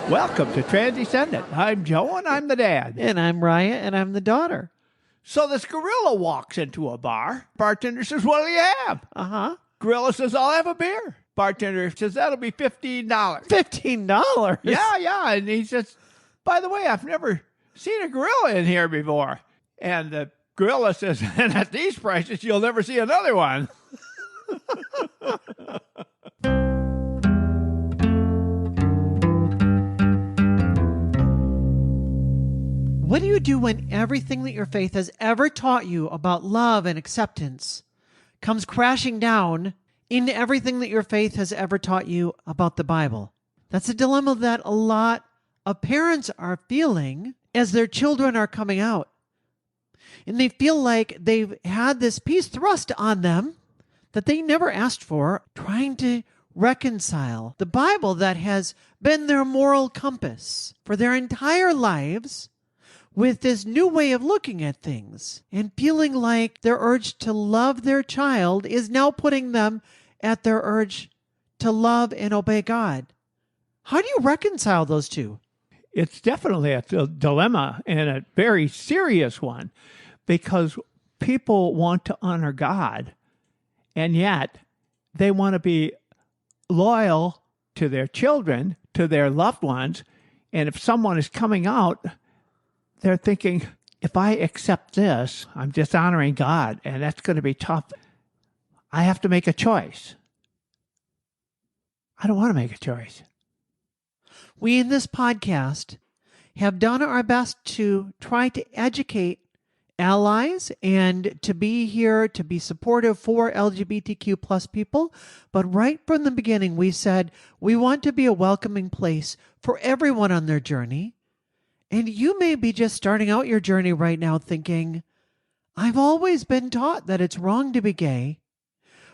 Welcome to Transcendent. I'm Joe, and I'm the dad. And I'm Raya, and I'm the daughter. So this gorilla walks into a bar. Bartender says, "What do you have?" Uh-huh. Gorilla says, "I'll have a beer." Bartender says, "That'll be $15. $15? Yeah. And he says, "By the way, I've never seen a gorilla in here before." And the gorilla says, "And at these prices, you'll never see another one." What do you do when everything that your faith has ever taught you about love and acceptance comes crashing down into everything that your faith has ever taught you about the Bible? That's a dilemma that a lot of parents are feeling as their children are coming out. And they feel like they've had this piece thrust on them that they never asked for, trying to reconcile the Bible that has been their moral compass for their entire lives with this new way of looking at things, and feeling like their urge to love their child is now putting them at their urge to love and obey God. How do you reconcile those two? It's definitely a dilemma, and a very serious one, because people want to honor God, and yet they want to be loyal to their children, to their loved ones. And if someone is coming out, they're thinking, if I accept this, I'm dishonoring God, and that's going to be tough. I have to make a choice. I don't want to make a choice. We in this podcast have done our best to try to educate allies and to be here to be supportive for LGBTQ plus people. But right from the beginning, we said we want to be a welcoming place for everyone on their journey. And you may be just starting out your journey right now thinking, I've always been taught that it's wrong to be gay,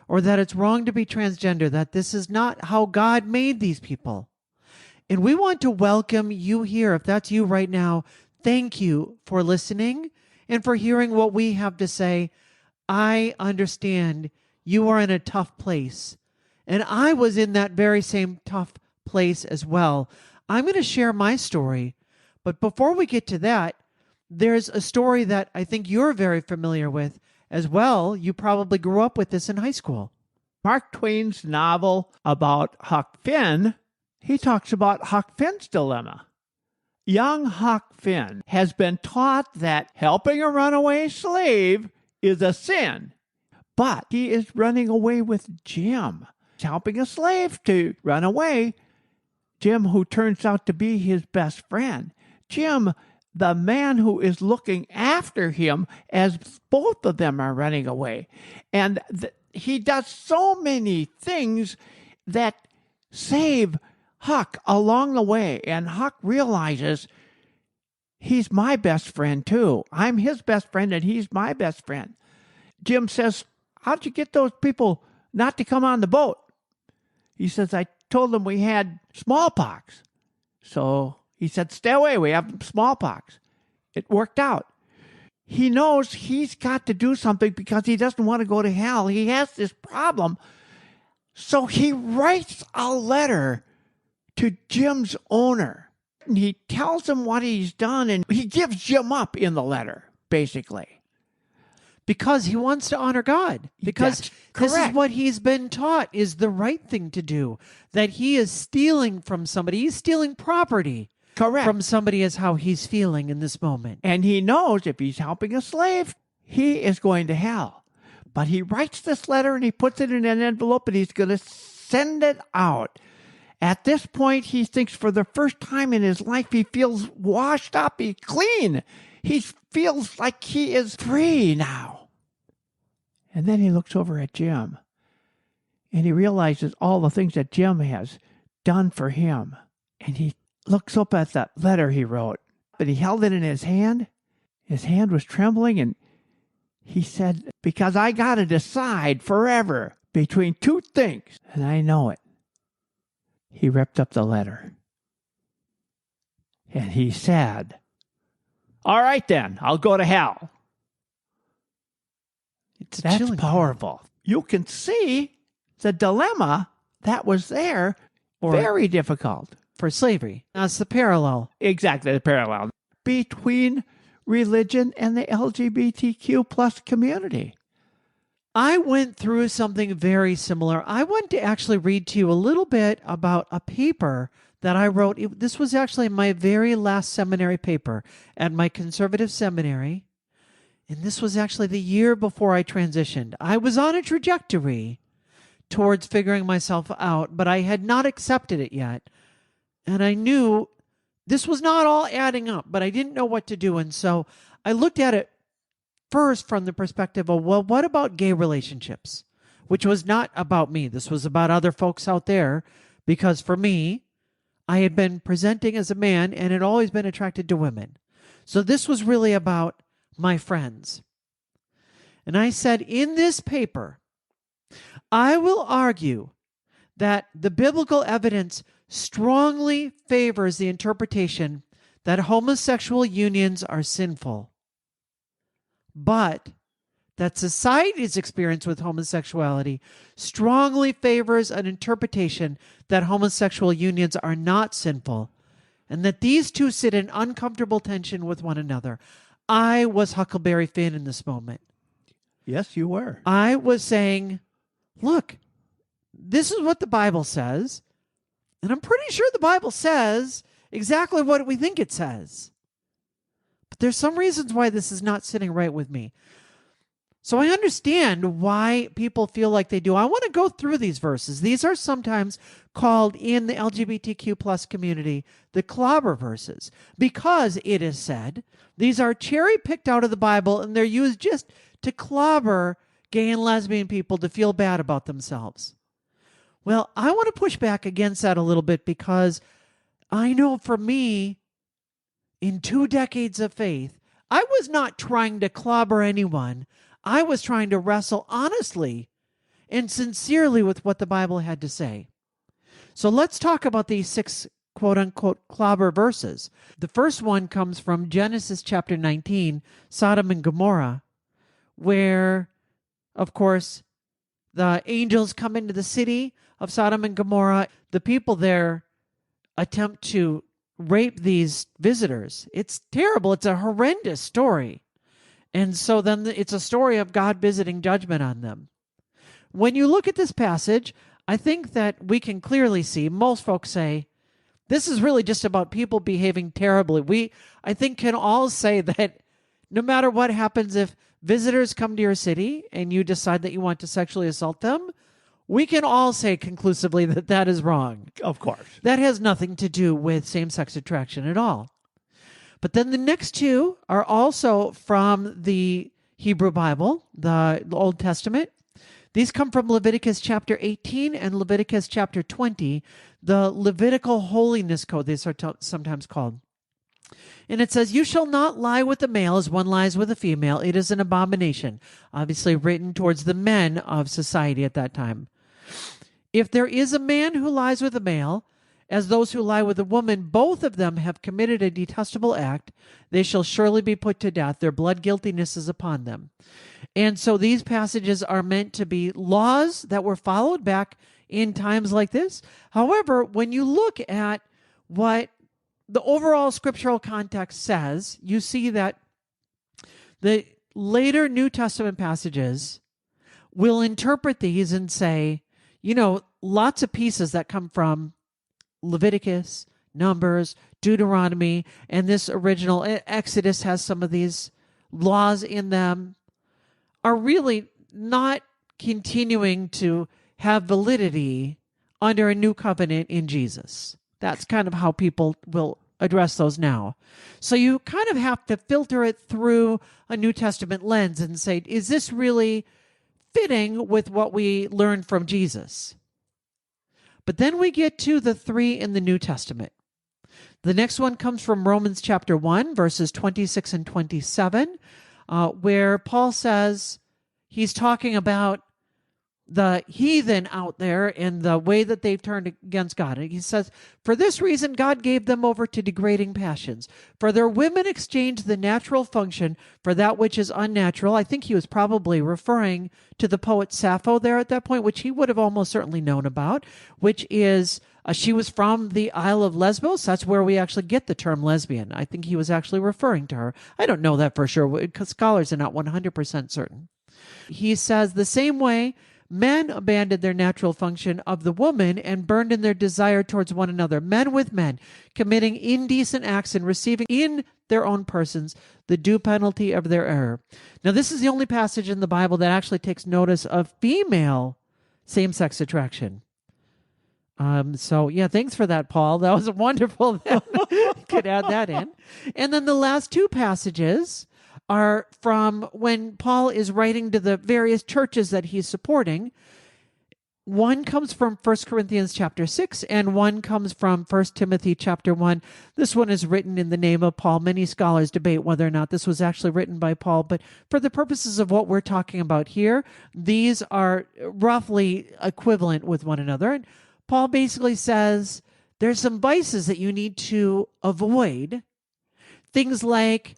or that it's wrong to be transgender, that this is not how God made these people. And we want to welcome you here. If that's you right now, thank you for listening and for hearing what we have to say. I understand you are in a tough place, and I was in that very same tough place as well. I'm going to share my story. But before we get to that, there's a story that I think you're very familiar with as well. You probably grew up with this in high school. Mark Twain's novel about Huck Finn, he talks about Huck Finn's dilemma. Young Huck Finn has been taught that helping a runaway slave is a sin, but he is running away with Jim. He's helping a slave to run away, Jim, who turns out to be his best friend. Jim, the man who is looking after him as both of them are running away. And he does so many things that save Huck along the way. And Huck realizes he's my best friend too. I'm his best friend and he's my best friend. Jim says, "How'd you get those people not to come on the boat?" He says, "I told them we had smallpox." So he said, "Stay away, we have smallpox." It worked out. He knows he's got to do something because he doesn't want to go to hell. He has this problem. So he writes a letter to Jim's owner. And he tells him what he's done, and he gives Jim up in the letter, basically. Because he wants to honor God. Because this is what he's been taught is the right thing to do. That he is stealing from somebody. He's stealing property. Correct. From somebody is how he's feeling in this moment. And he knows if he's helping a slave, he is going to hell. But he writes this letter and he puts it in an envelope and he's going to send it out. At this point, he thinks for the first time in his life, he feels washed up, he's clean. He feels like he is free now. And then he looks over at Jim and he realizes all the things that Jim has done for him. And he looks up at that letter he wrote, but he held it in his hand. His hand was trembling, and he said, "Because I got to decide forever between two things, and I know it." He ripped up the letter, and he said, "All right then, I'll go to hell." That's powerful. You can see the dilemma that was there. Very difficult. for slavery. That's the parallel. Exactly, the parallel between religion and the LGBTQ plus community. I went through something very similar. I want to actually read to you a little bit about a paper that I wrote. This was actually my very last seminary paper at my conservative seminary. And this was actually the year before I transitioned. I was on a trajectory towards figuring myself out, but I had not accepted it yet. And I knew this was not all adding up, but I didn't know what to do. And so I looked at it first from the perspective of, well, what about gay relationships? Which was not about me. This was about other folks out there, because for me, I had been presenting as a man and had always been attracted to women. So this was really about my friends. And I said, in this paper, I will argue that the biblical evidence strongly favors the interpretation that homosexual unions are sinful, but that society's experience with homosexuality strongly favors an interpretation that homosexual unions are not sinful, and that these two sit in uncomfortable tension with one another. I was Huckleberry Finn in this moment. Yes, you were. I was saying, look, this is what the Bible says, and I'm pretty sure the Bible says exactly what we think it says. But there's some reasons why this is not sitting right with me. So I understand why people feel like they do. I want to go through these verses. These are sometimes called in the LGBTQ plus community the clobber verses, because it is said these are cherry picked out of the Bible and they're used just to clobber gay and lesbian people to feel bad about themselves. Well, I want to push back against that a little bit, because I know for me, in 2 decades of faith, I was not trying to clobber anyone. I was trying to wrestle honestly and sincerely with what the Bible had to say. So let's talk about these 6 quote-unquote clobber verses. The first one comes from Genesis chapter 19, Sodom and Gomorrah, where, of course, the angels come into the city of Sodom and Gomorrah. The people there attempt to rape these visitors. It's terrible. It's a horrendous story. And so then it's a story of God visiting judgment on them. When you look at this passage, I think that we can clearly see, most folks say, this is really just about people behaving terribly. We, I think, can all say that no matter what happens, if visitors come to your city and you decide that you want to sexually assault them, we can all say conclusively that that is wrong. Of course. That has nothing to do with same-sex attraction at all. But then the next 2 are also from the Hebrew Bible, the Old Testament. These come from Leviticus chapter 18 and Leviticus chapter 20, the Levitical Holiness Code, these are sometimes called. And it says, you shall not lie with a male as one lies with a female. It is an abomination. Obviously written towards the men of society at that time. If there is a man who lies with a male, as those who lie with a woman, both of them have committed a detestable act. They shall surely be put to death. Their blood guiltiness is upon them. And so these passages are meant to be laws that were followed back in times like this. However, when you look at what the overall scriptural context says, you see that the later New Testament passages will interpret these and say, you know, lots of pieces that come from Leviticus, Numbers, Deuteronomy, and this original Exodus has some of these laws in them, are really not continuing to have validity under a new covenant in Jesus. That's kind of how people will address those now. So you kind of have to filter it through a New Testament lens and say, is this really fitting with what we learned from Jesus? But then we get to the 3 in the New Testament. The next one comes from Romans chapter 1, verses 26 and 27, where Paul says he's talking about the heathen out there and the way that they've turned against God. And he says, for this reason, God gave them over to degrading passions. For their women exchanged the natural function for that which is unnatural. I think he was probably referring to the poet Sappho there at that point, which he would have almost certainly known about, which is She was from the Isle of Lesbos. That's where we actually get the term lesbian. I think he was actually referring to her. I don't know that for sure because scholars are not 100% certain. He says the same way men abandoned their natural function of the woman and burned in their desire towards one another, men with men, committing indecent acts and receiving in their own persons the due penalty of their error. Now, this is the only passage in the Bible that actually takes notice of female same-sex attraction. So yeah, thanks for that, Paul. That was wonderful. Could add that in. And then the last two passages are from when Paul is writing to the various churches that he's supporting. One comes from 1 Corinthians chapter 6, and one comes from 1 Timothy chapter 1. This one is written in the name of Paul. Many scholars debate whether or not this was actually written by Paul, but for the purposes of what we're talking about here, these are roughly equivalent with one another. And Paul basically says there's some vices that you need to avoid. Things like,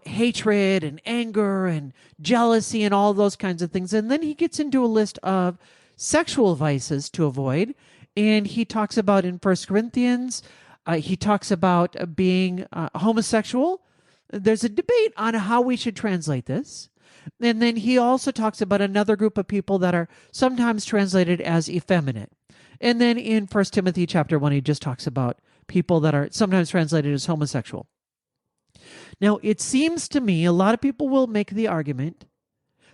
hatred and anger and jealousy and all those kinds of things. And then he gets into a list of sexual vices to avoid. And he talks about in 1 Corinthians, he talks about being homosexual. There's a debate on how we should translate this. And then he also talks about another group of people that are sometimes translated as effeminate. And then in 1 Timothy chapter 1, he just talks about people that are sometimes translated as homosexual. Now, it seems to me a lot of people will make the argument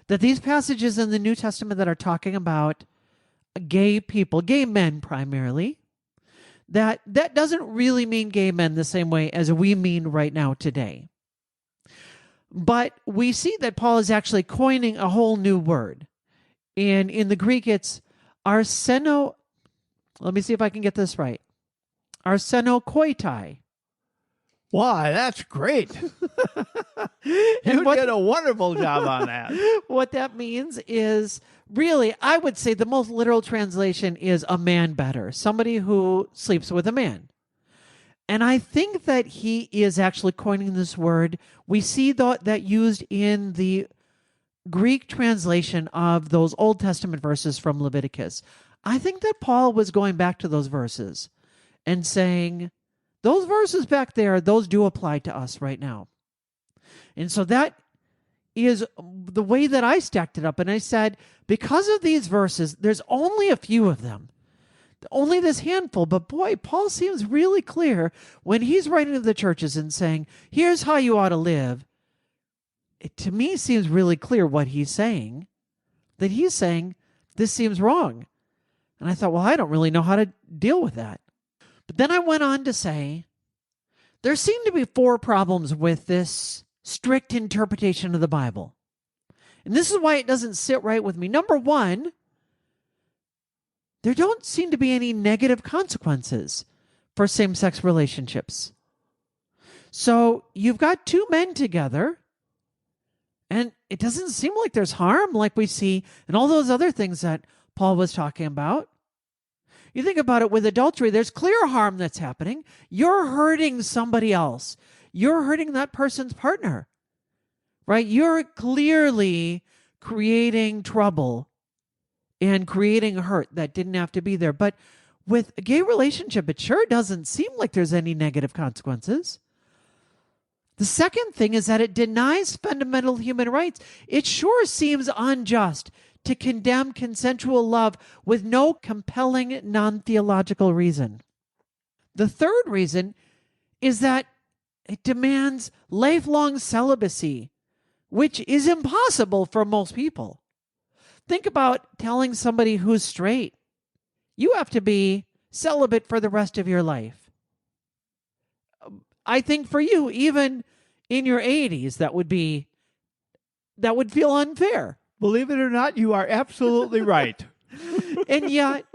that these passages in the New Testament that are talking about gay people, gay men primarily, that doesn't really mean gay men the same way as we mean right now today. But we see that Paul is actually coining a whole new word. And in the Greek, it's arseno. Let me see if I can get this right. Arsenokoitai. Why, that's great. You did a wonderful job on that. What that means is, really, I would say the most literal translation is a man better, somebody who sleeps with a man. And I think that he is actually coining this word. We see that used in the Greek translation of those Old Testament verses from Leviticus. I think that Paul was going back to those verses and saying, those verses back there, those do apply to us right now. And so that is the way that I stacked it up. And I said, because of these verses, there's only a few of them. Only this handful. But boy, Paul seems really clear when he's writing to the churches and saying, here's how you ought to live. It to me seems really clear what he's saying. That he's saying, this seems wrong. And I thought, well, I don't really know how to deal with that. But then I went on to say, there seem to be 4 problems with this strict interpretation of the Bible. And this is why it doesn't sit right with me. Number 1, there don't seem to be any negative consequences for same-sex relationships. So you've got 2 men together, and it doesn't seem like there's harm like we see in all those other things that Paul was talking about. You think about it with adultery, there's clear harm that's happening. You're hurting somebody else. You're hurting that person's partner, right? You're clearly creating trouble and creating hurt that didn't have to be there. But with a gay relationship, it sure doesn't seem like there's any negative consequences. The second thing is that it denies fundamental human rights. It sure seems unjust to condemn consensual love with no compelling non-theological reason. The third reason is that it demands lifelong celibacy, which is impossible for most people. Think about telling somebody who's straight, you have to be celibate for the rest of your life. I think for you, even in your 80s, that would feel unfair. Believe it or not, you are absolutely right. And yet,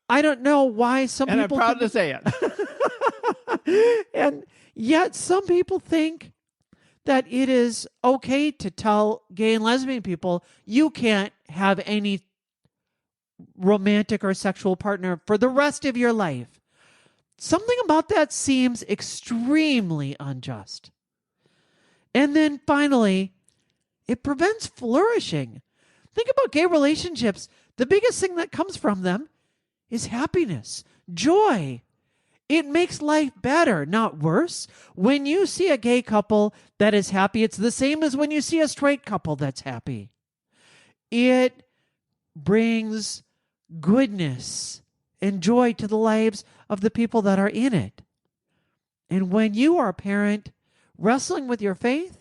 I don't know why some and people... I'm proud to say it. And yet, some people think that it is okay to tell gay and lesbian people, you can't have any romantic or sexual partner for the rest of your life. Something about that seems extremely unjust. And then finally, it prevents flourishing. Think about gay relationships. The biggest thing that comes from them is happiness, joy. It makes life better, not worse. When you see a gay couple that is happy, it's the same as when you see a straight couple that's happy. It brings goodness and joy to the lives of the people that are in it. And when you are a parent wrestling with your faith,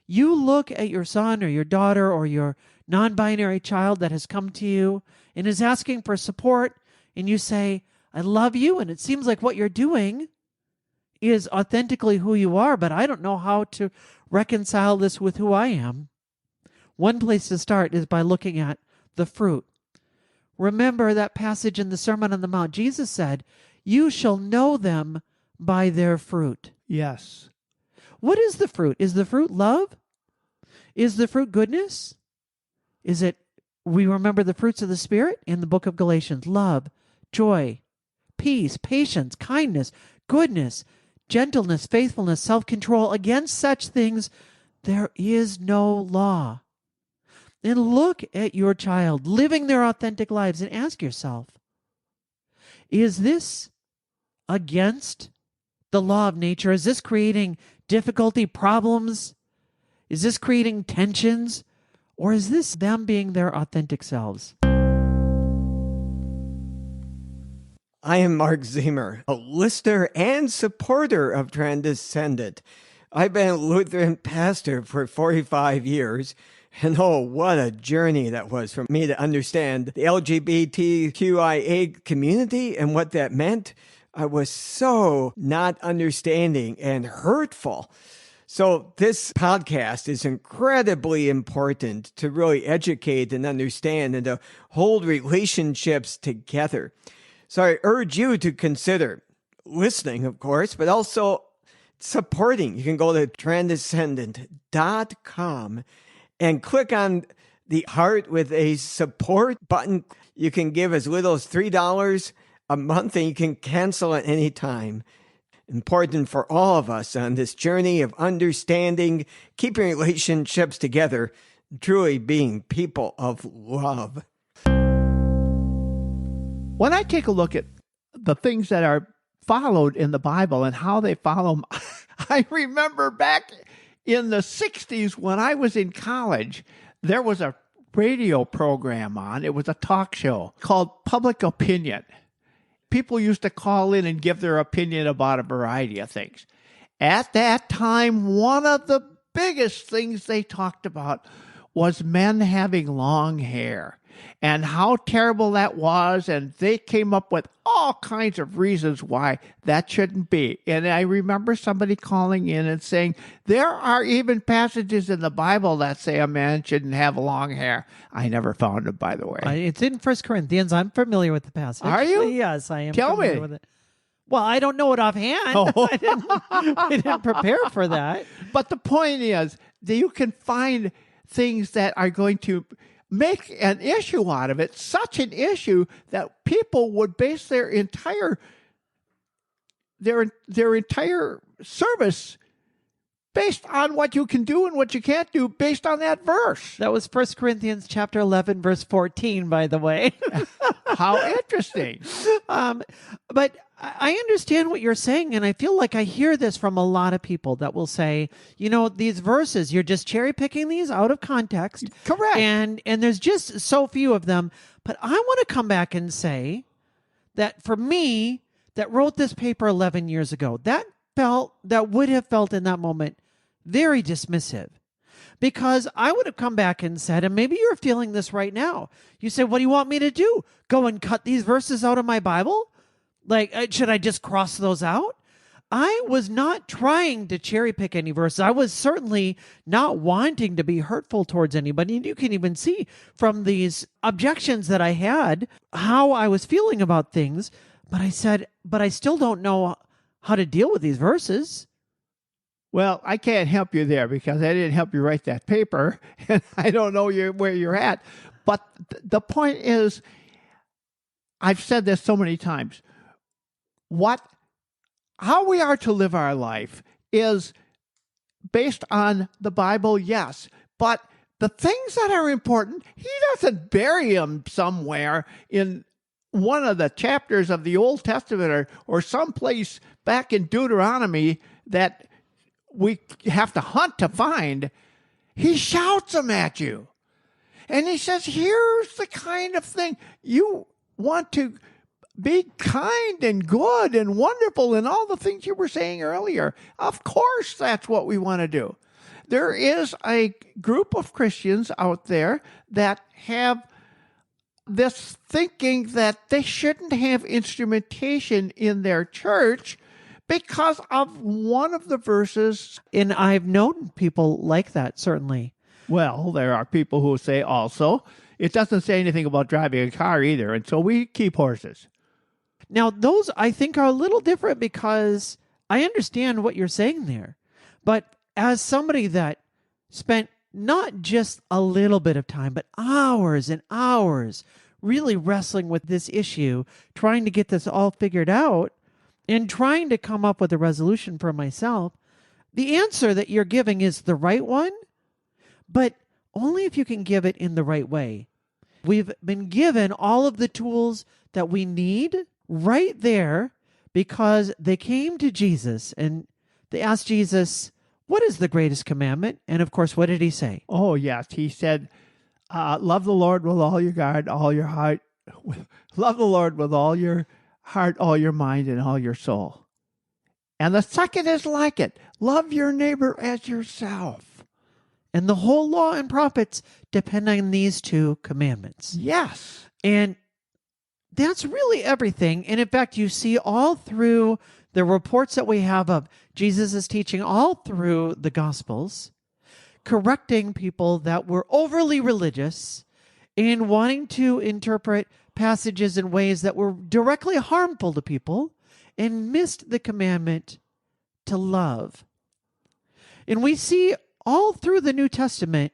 you look at your son or your daughter or your non-binary child that has come to you and is asking for support, and you say, I love you, and it seems like what you're doing is authentically who you are, but I don't know how to reconcile this with who I am. One place to start is by looking at the fruit. Remember that passage in the Sermon on the Mount. Jesus said, you shall know them by their fruit. Yes. What is the fruit? Is the fruit love? Is the fruit goodness? Is it, we remember the fruits of the Spirit in the book of Galatians, love, joy, peace, patience, kindness, goodness, gentleness, faithfulness, self-control. Against such things there is no law. And look at your child living their authentic lives and ask yourself, is this against the law of nature? Is this creating difficulty, problems? Is this creating tensions? Or is this them being their authentic selves? I am Mark Zemer, a listener and supporter of Transcendent. I've been a Lutheran pastor for 45 years, and oh, what a journey that was for me to understand the LGBTQIA community and what that meant. I was so not understanding and hurtful. So this podcast is incredibly important to really educate and understand and to hold relationships together. So I urge you to consider listening, of course, but also supporting. You can go to transcendent.com and click on the heart with a support button. You can give as little as $3 a month, and you can cancel at any time. Important for all of us on this journey of understanding, keeping relationships together, truly being people of love. When I take a look at the things that are followed in the Bible and how they follow them, I remember back in the 60s when I was in college, there was a radio program on. It was a talk show called Public Opinion. People used to call in and give their opinion about a variety of things. At that time, one of the biggest things they talked about was men having long hair and how terrible that was. And they came up with all kinds of reasons why that shouldn't be. And I remember somebody calling in and saying, there are even passages in the Bible that say a man shouldn't have long hair. I never found them, by the way. It's in 1 Corinthians. I'm familiar with the passage. Are you? Yes, I am. Tell familiar me. with it. Well, I don't know it offhand. Oh. I didn't prepare for that. But the point is that you can find things that are going to make an issue out of it, such an issue that people would base their entire service based on what you can do and what you can't do based on that verse. That was 1 Corinthians chapter 11, verse 14, by the way. How interesting. But I understand what you're saying, and I feel like I hear this from a lot of people that will say, you know, these verses, you're just cherry picking these out of context. Correct. And there's just so few of them. But I want to come back and say that for me, that wrote this paper 11 years ago, that would have felt in that moment very dismissive. Because I would have come back and said, and maybe you're feeling this right now. You say, what do you want me to do? Go and cut these verses out of my Bible? Like, should I just cross those out? I was not trying to cherry pick any verses. I was certainly not wanting to be hurtful towards anybody. And you can even see from these objections that I had how I was feeling about things. But I said, but I still don't know how to deal with these verses. Well, I can't help you there because I didn't help you write that paper, and I don't know where you're at. But the point is, I've said this so many times, how we are to live our life is based on the Bible, yes, but the things that are important, he doesn't bury them somewhere in one of the chapters of the Old Testament or someplace back in Deuteronomy that we have to hunt to find, he shouts them at you. And he says, here's the kind of thing you want to be kind and good and wonderful and all the things you were saying earlier. Of course, that's what we want to do. There is a group of Christians out there that have this thinking that they shouldn't have instrumentation in their church because of one of the verses. And I've known people like that, certainly. Well, there are people who say also, it doesn't say anything about driving a car either, and so we keep horses. Now, those I think are a little different because I understand what you're saying there. But as somebody that spent not just a little bit of time, but hours and hours really wrestling with this issue, trying to get this all figured out and trying to come up with a resolution for myself, the answer that you're giving is the right one, but only if you can give it in the right way. We've been given all of the tools that we need right there because they came to Jesus and they asked Jesus, what is the greatest commandment? And of course, what did he say? Oh, yes. He said, love the Lord with all your heart, all your heart. Love the Lord with all your heart, all your mind, and all your soul. And the second is like it. Love your neighbor as yourself. And the whole law and prophets depend on these two commandments. Yes. And that's really everything. And in fact, you see all through the reports that we have of Jesus' teaching all through the Gospels, correcting people that were overly religious and wanting to interpret passages in ways that were directly harmful to people and missed the commandment to love. And we see all through the New Testament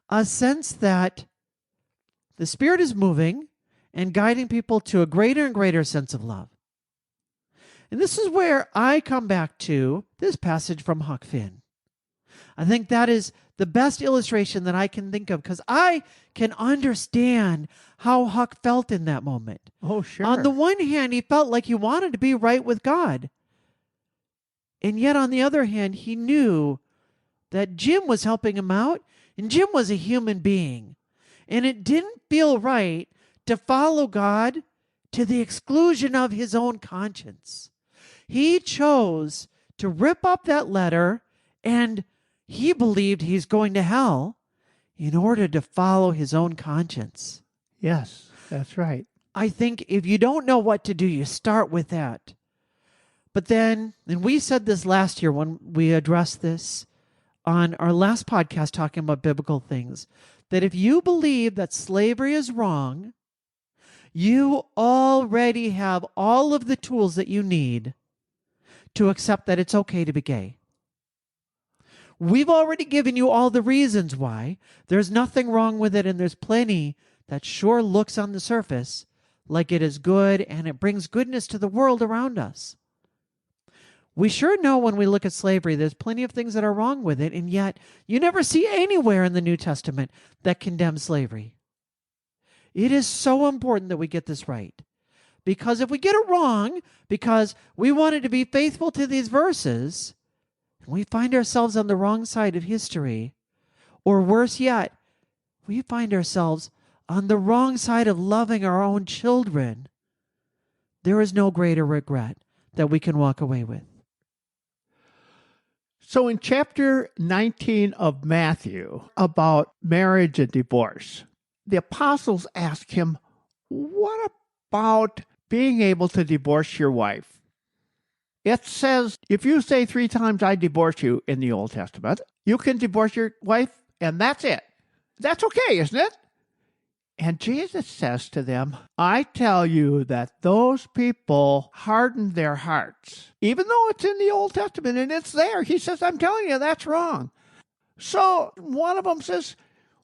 a sense that the Spirit is moving and guiding people to a greater and greater sense of love. And this is where I come back to this passage from Huck Finn. I think that is the best illustration that I can think of because I can understand how Huck felt in that moment. Oh, sure. On the one hand, he felt like he wanted to be right with God. And yet on the other hand, he knew that Jim was helping him out, and Jim was a human being. And it didn't feel right to follow God to the exclusion of his own conscience. He chose to rip up that letter, and he believed he's going to hell in order to follow his own conscience. Yes, that's right. I think if you don't know what to do, you start with that. But then, and we said this last year when we addressed this on our last podcast talking about biblical things, that if you believe that slavery is wrong, you already have all of the tools that you need to accept that it's okay to be gay. We've already given you all the reasons why. There's nothing wrong with it, and there's plenty that sure looks on the surface like it is good and it brings goodness to the world around us. We sure know when we look at slavery, there's plenty of things that are wrong with it, and yet you never see anywhere in the New Testament that condemns slavery. It is so important that we get this right. Because if we get it wrong, because we wanted to be faithful to these verses, and we find ourselves on the wrong side of history, or worse yet, we find ourselves on the wrong side of loving our own children, there is no greater regret that we can walk away with. So in chapter 19 of Matthew, about marriage and divorce, the apostles ask him, what about being able to divorce your wife? It says, if you say 3 times, I divorce you in the Old Testament, you can divorce your wife, and that's it. That's okay, isn't it? And Jesus says to them, I tell you that those people hardened their hearts, even though it's in the Old Testament and it's there. He says, I'm telling you, that's wrong. So one of them says,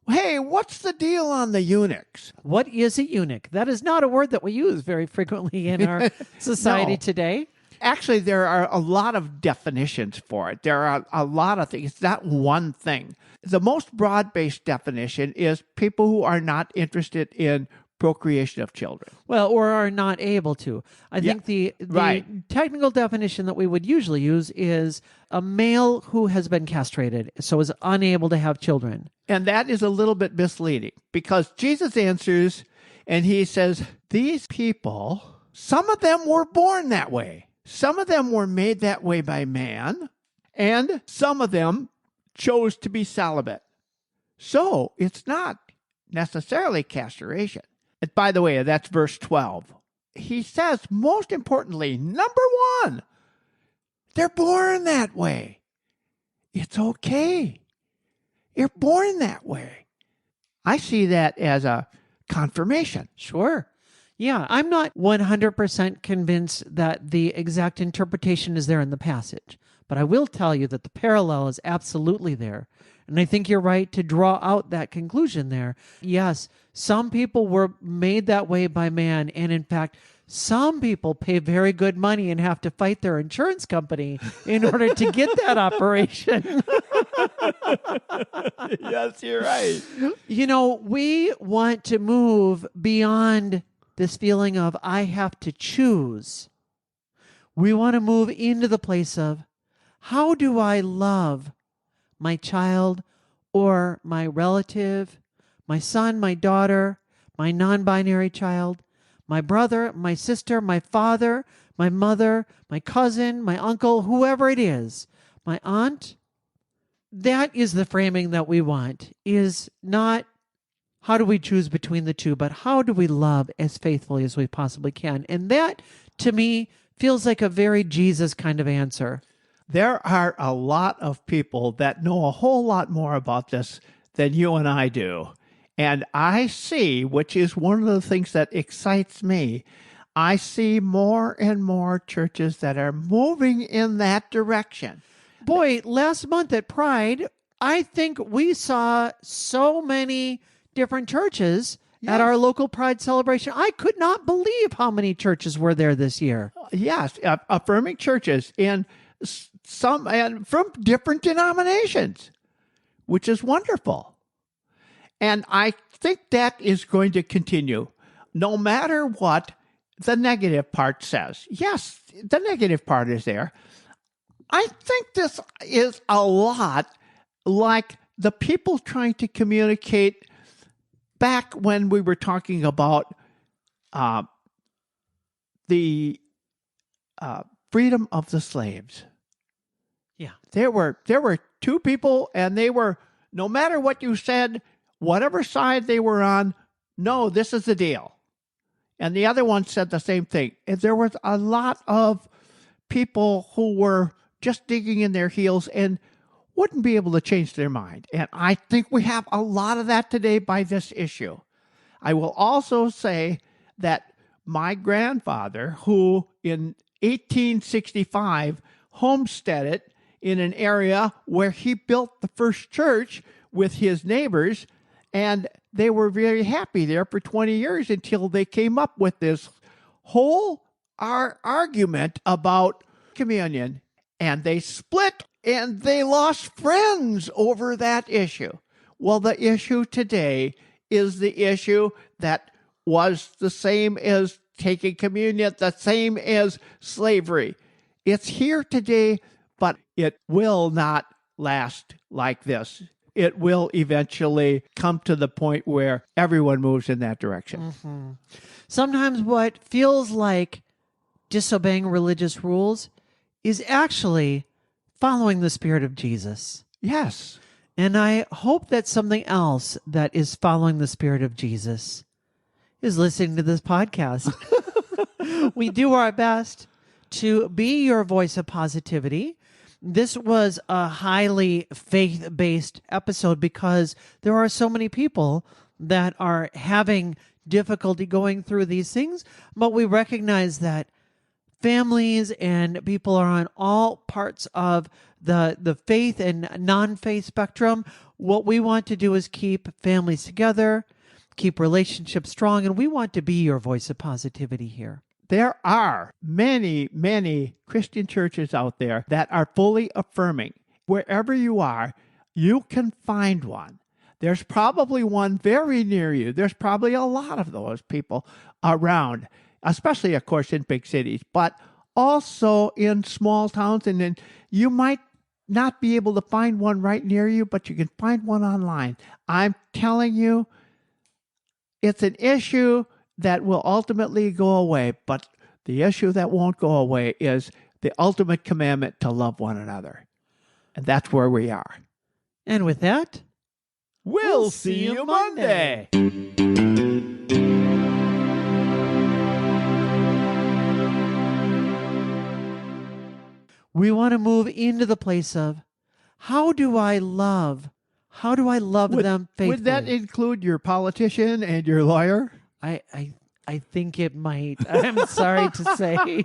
hey, what's the deal on the eunuchs? What is a eunuch? That is not a word that we use very frequently in our society today. Actually, there are a lot of definitions for it. There are a lot of things. It's not one thing. The most broad-based definition is people who are not interested in procreation of children. Well, or are not able to. I Yeah, think the right. technical definition that we would usually use is a male who has been castrated, so is unable to have children. And that is a little bit misleading because Jesus answers and he says, these people, some of them were born that way. Some of them were made that way by man, and some of them chose to be celibate. So it's not necessarily castration. And by the way, that's verse 12. He says, most importantly, number one, they're born that way. It's okay. You're born that way. I see that as a confirmation. Sure. Yeah, I'm not 100% convinced that the exact interpretation is there in the passage, but I will tell you that the parallel is absolutely there. And I think you're right to draw out that conclusion there. Yes, some people were made that way by man, and in fact, some people pay very good money and have to fight their insurance company in order to get that operation. Yes, you're right. You know, we want to move beyond this feeling of I have to choose. We want to move into the place of how do I love my child or my relative, my son, my daughter, my non-binary child, my brother, my sister, my father, my mother, my cousin, my uncle, whoever it is, my aunt. That is the framing that we want, is not how do we choose between the two, but how do we love as faithfully as we possibly can. And that, to me, feels like a very Jesus kind of answer. There are a lot of people that know a whole lot more about this than you and I do. And I see, which is one of the things that excites me, I see more and more churches that are moving in that direction. Boy, last month at Pride, I think we saw so many different churches at our local Pride celebration. I could not believe how many churches were there this year. Yes, affirming churches and some and from different denominations, which is wonderful. And I think that is going to continue no matter what the negative part says. Yes, the negative part is there. I think this is a lot like the people trying to communicate back when we were talking about the freedom of the slaves. Yeah. There were two people, and they were, no matter what you said, whatever side they were on, no, this is the deal. And the other one said the same thing. And there was a lot of people who were just digging in their heels and wouldn't be able to change their mind. And I think we have a lot of that today by this issue. I will also say that my grandfather, who in 1865 homesteaded in an area where he built the first church with his neighbors, and they were very happy there for 20 years until they came up with this whole argument about communion, and they split and they lost friends over that issue. Well, the issue today is the issue that was the same as taking communion, the same as slavery. It's here today, but it will not last like this. It will eventually come to the point where everyone moves in that direction. Mm-hmm. Sometimes what feels like disobeying religious rules is actually following the Spirit of Jesus. Yes. And I hope that something else that is following the Spirit of Jesus is listening to this podcast. We do our best to be your voice of positivity. This was a highly faith-based episode because there are so many people that are having difficulty going through these things, but we recognize that families and people are on all parts of the faith and non-faith spectrum. What we want to do is keep families together, keep relationships strong, and we want to be your voice of positivity here. There are many, many Christian churches out there that are fully affirming. Wherever you are, you can find one There's probably one very near you. There's probably a lot of those people around, especially, of course, in big cities, but also in small towns. And then you might not be able to find one right near you, but you can find one online. I'm telling you, it's an issue that will ultimately go away, but the issue that won't go away is the ultimate commandment to love one another. And that's where we are. And with that, We'll see you Monday. we want to move into the place of how do I love? How do I love them faithfully? Would that include your politician and your lawyer? I think it might. I'm sorry to say.